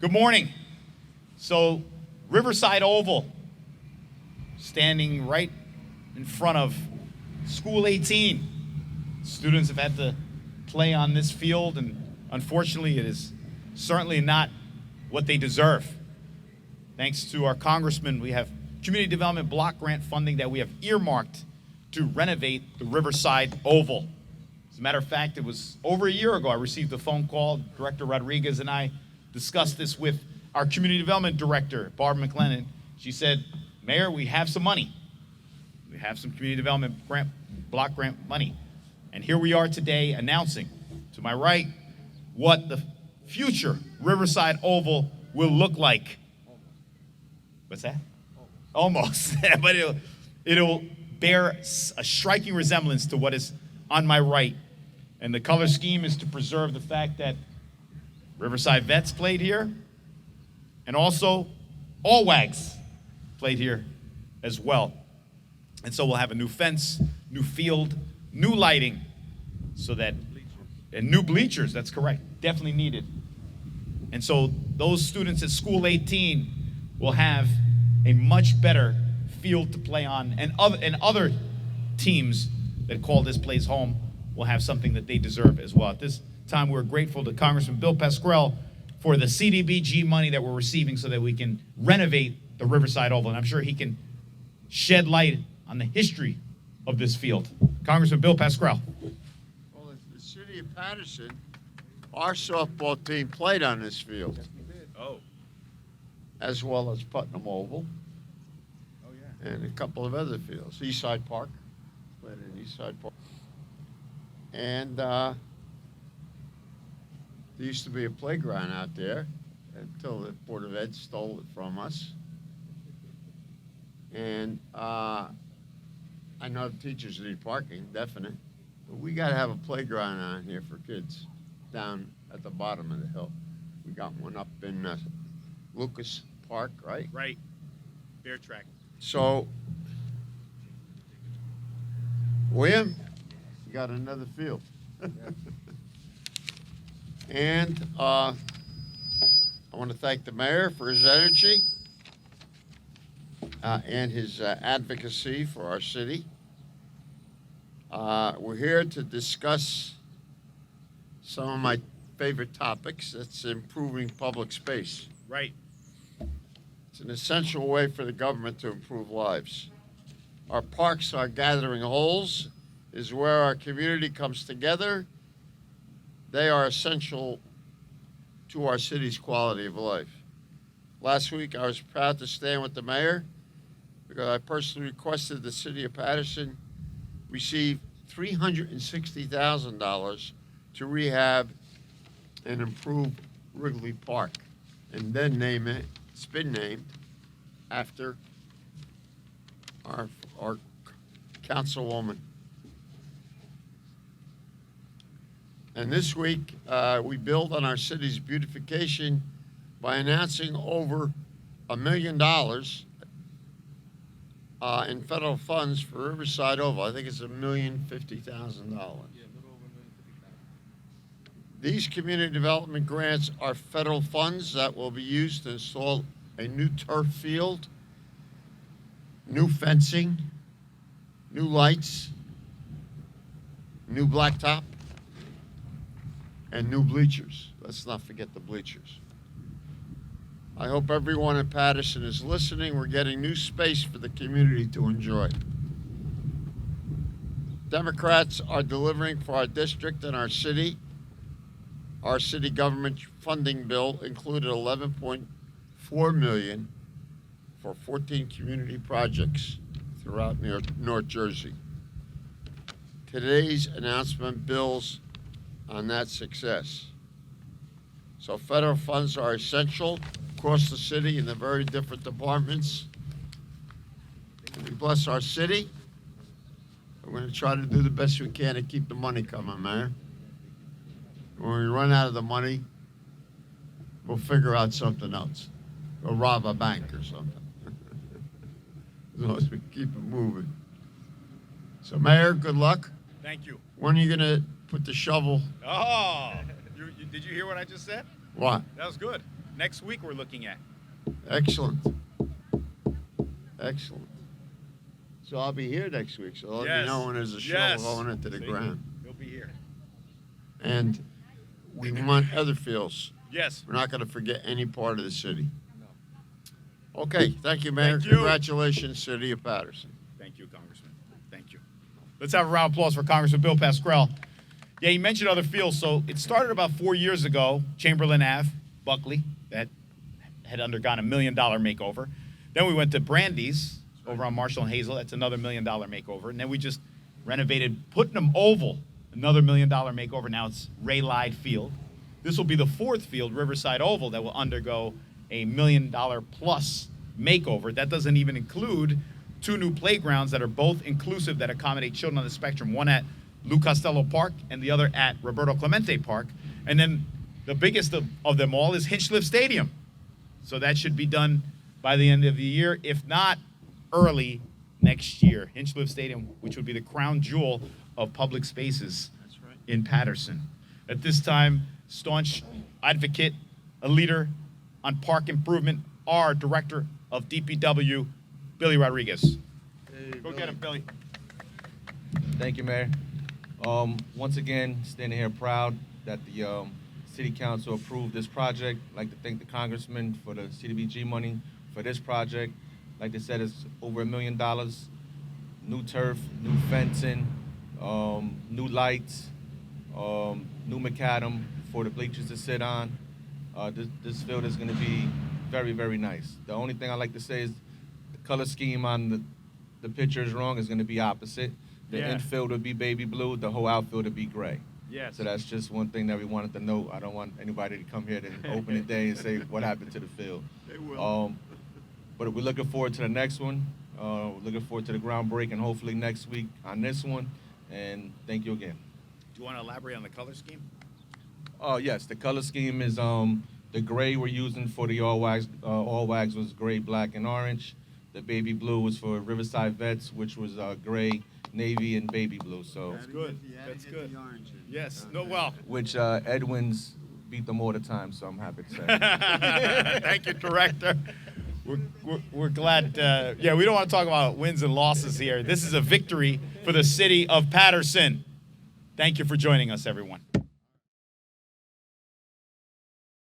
Good morning. So, Riverside Oval, standing right in front of School 18. Students have had to play on this field, and unfortunately, it is certainly not what they deserve. Thanks to our congressman, we have community development block grant funding that we have earmarked to renovate the Riverside Oval. As a matter of fact, it was over a year ago I received a phone call. Director Rodriguez and I discussed this with our community development director, Barbara McLennan. She said, Mayor, we have some money. We have some community development block grant money. And here we are today announcing, to my right, what the future Riverside Oval will look like. What's that? Almost. But it'll bear a striking resemblance to what is on my right. And the color scheme is to preserve the fact that Riverside Vets played here, and also all Wags played here as well. And so we'll have a new fence, new field, new lighting, and new bleachers, that's correct, definitely needed. And so those students at School 18 will have a much better field to play on, and other teams that call this place home will have something that they deserve as well. At this time, we're grateful to Congressman Bill Pascrell for the CDBG money that we're receiving so that we can renovate the Riverside Oval, and I'm sure he can shed light on the history of this field. Congressman Bill Pascrell. Well, the city of Paterson, our softball team played on this field. Oh. As well as Putnam Oval. Oh, yeah. And a couple of other fields. Eastside Park, played in Eastside Park. And there used to be a playground out there until the Board of Ed stole it from us. And I know the teachers need parking, definite, but we got to have a playground out here for kids down at the bottom of the hill. We got one up in Lucas Park, right? Right. Bear track. So, William, you got another field. And I want to thank the mayor for his energy and his advocacy for our city. We're here to discuss some of my favorite topics. That's improving public space. Right. It's an essential way for the government to improve lives. Our parks are gathering holes, is where our community comes together. They are essential to our city's quality of life. Last week, I was proud to stand with the mayor because I personally requested the city of Paterson receive $360,000 to rehab and improve Wrigley Park, and then name it. It's been named after our councilwoman. And this week, we build on our city's beautification by announcing over $1 million in federal funds for Riverside Oval. I think it's $1,050,000. These community development grants are federal funds that will be used to install a new turf field, new fencing, new lights, new blacktop, and new bleachers. Let's not forget the bleachers. I hope everyone in Paterson is listening. We're getting new space for the community to enjoy. Democrats are delivering for our district and our city. Our city government funding bill included $11.4 million for 14 community projects throughout North Jersey. Today's announcement builds on that success. So federal funds are essential across the city in the very different departments. And we bless our city. We're going to try to do the best we can to keep the money coming, Mayor. When we run out of the money, we'll figure out something else. We'll rob a bank or something. As long as we keep it moving. So, Mayor, good luck. Thank you. When are you going to put the shovel? Oh, did you hear what I just said? What? That was good. next week we're looking at. Excellent. Excellent. So I'll be here next week, so let me know when there's a shovel going into the ground. He'll be here. And we want other fields. Yes. We're not going to forget any part of the city. Okay, thank you, Mayor. Thank you. Congratulations, City of Paterson. Thank you, Congressman. Thank you. Let's have a round of applause for Congressman Bill Pascrell. Yeah, he mentioned other fields. So it started about 4 years ago, Chamberlain Ave, Buckley, that had undergone $1 million makeover. Then we went to Brandy's over on Marshall and Hazel. That's another $1 million makeover. And then we just renovated Putnam Oval, another $1 million makeover. Now it's Ray Lyde Field. This will be the fourth field, Riverside Oval, that will undergo a $1 million plus makeover. That doesn't even include 2 new playgrounds that are both inclusive that accommodate children on the spectrum, one at Lou Costello Park and the other at Roberto Clemente Park. And then the biggest of them all is Hinchliffe Stadium. So that should be done by the end of the year, if not early next year. Hinchliffe Stadium, which would be the crown jewel of public spaces in Paterson. At this time, staunch advocate, a leader on park improvement, our director of DPW, Billy Rodriguez. Hey, Go get him, Billy. Thank you, Mayor. Once again, standing here proud that the City Council approved this project. I'd like to thank the Congressman for the CDBG money for this project. Like they said, it's over $1 million. New turf, new fencing, new lights, new macadam for the bleachers to sit on. This field is going to be very, very nice. The only thing I like to say is the color scheme on the picture is wrong. It's going to be opposite. The infield would be baby blue. The whole outfield would be gray. Yes. So that's just one thing that we wanted to note. I don't want anybody to come here to opening day and say what happened to the field. They will. But we're looking forward to the next one. We're looking forward to the groundbreak and hopefully next week on this one. And thank you again. Do you want to elaborate on the color scheme? Oh yes, the color scheme is the gray we're using for the all wags was gray, black, and orange. The baby blue was for Riverside Vets, which was gray, navy, and baby blue. So That's good. That's good. Yes. No. Well. which Edwin's beat them all the time, so I'm happy to say. Thank you, Director. We're glad. Yeah, we don't want to talk about wins and losses here. This is a victory for the city of Paterson. Thank you for joining us, everyone.